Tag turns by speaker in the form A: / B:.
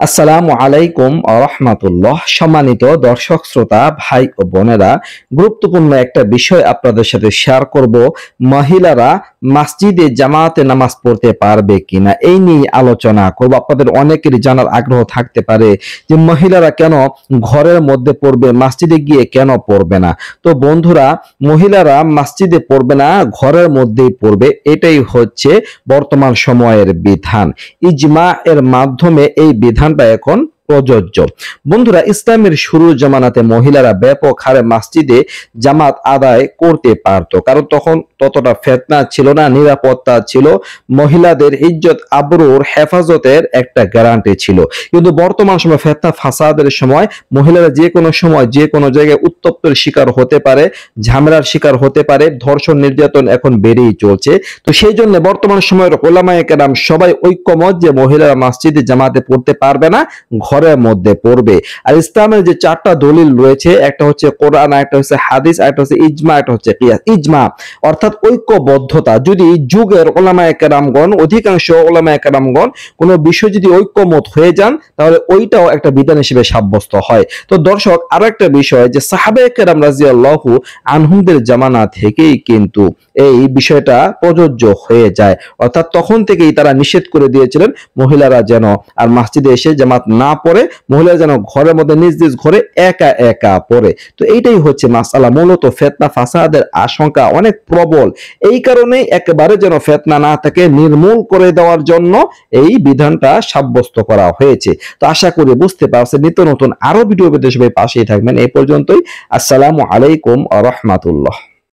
A: আসসালামু আলাইকুম রাহমাতুল্লাহ। সম্মানিত দর্শক শ্রোতা ভাই ও বোনেরা, গুরুত্বপূর্ণ একটা বিষয় আপনাদের সাথে শেয়ার করব। মহিলারা মসজিদে জামাতে নামাজ পড়তে পারবে কিনা এই নিয়ে আলোচনা করব। আপনাদের অনেকেরই জানার আগ্রহ থাকতে পারে যে মহিলারা কেন ঘরের মধ্যে পড়বে, মসজিদে গিয়ে কেন পড়বে না। তো বন্ধুরা, মহিলারা মসজিদে পড়বে না, ঘরের মধ্যেই পড়বে, এটাই হচ্ছে বর্তমান সময়ের বিধান। ইজমা এর মাধ্যমে এই বিধানটা এখন প্রযোজ্য। বন্ধুরা, ইসলামের শুরুর জামানাতে মহিলারা ব্যাপক হারে মসজিদে জামাত আদায় করতে পারত, কারণ তখন ততটা ফিতনা ছিল না, নিরাপত্তা ছিল, মহিলাদের ইজ্জত আবরুর হেফাজতের একটা গ্যারান্টি ছিল। কিন্তু বর্তমান সময় ফিতনা ফাসাদের সময় মহিলারা যে কোনো সময় যে কোনো জায়গায় উত্তপ্তের শিকার হতে পারে, ঝামেলার শিকার হতে পারে, ধর্ষণ নির্যাতন এখন বেড়েই চলছে। তো সেই জন্য বর্তমান সময়ের ওলামায়ে কেরাম সবাই ঐক্যমত যে মহিলারা মসজিদে জামাতে পড়তে পারবে না, ঘরের মধ্যে পড়বে। আর ইসলামের যে চারটা দলিল রয়েছে, একটা হচ্ছে কোরআন, একটা হচ্ছে হাদিস, একটা হচ্ছে ইজমা, একটা হচ্ছে কিয়াস। ইজমা অর্থাৎ ঐক্যবদ্ধতা। যদি যুগের ওলামায়ে কেরামগণ, অধিকাংশ ওলামায়ে কেরামগণ কোনো বিষয় যদি ঐক্যমত হয়ে যান, তাহলে ওইটাও একটা বিধান হিসেবে সাব্যস্ত হয়। তো দর্শক, আরো একটা বিষয় যে সাহাবায়ে কেরাম রাদিয়াল্লাহু আনহুমদের জামানা থেকেই কিন্তু এই বিষয়টা প্রযোজ্য হয়ে যায়, অর্থাৎ তখন থেকেই তারা নিষেধ করে দিয়েছিলেন মহিলারা যেন আর মসজিদে এসে জামাত না পড়ে, মহিলারা যেন ঘরের মধ্যে নিজ নিজ ঘরে একা একা পড়ে। তো এইটাই হচ্ছে মাসালা। মূলত ফিতনা ফাসাদের আশঙ্কা অনেক প্রবল, এই কারণেই একেবারে যেন ফিতনা না থাকে নির্মূল করে দেওয়ার জন্য এই বিধানটা সাব্যস্ত করা হয়েছে। তো আশা করি বুঝতে পারছেন। নিত্য নতুন আরো ভিডিও পেতে সবাই পাশেই থাকবেন। এই পর্যন্তই। আসসালামু আলাইকুম ওয়া রাহমাতুল্লাহ।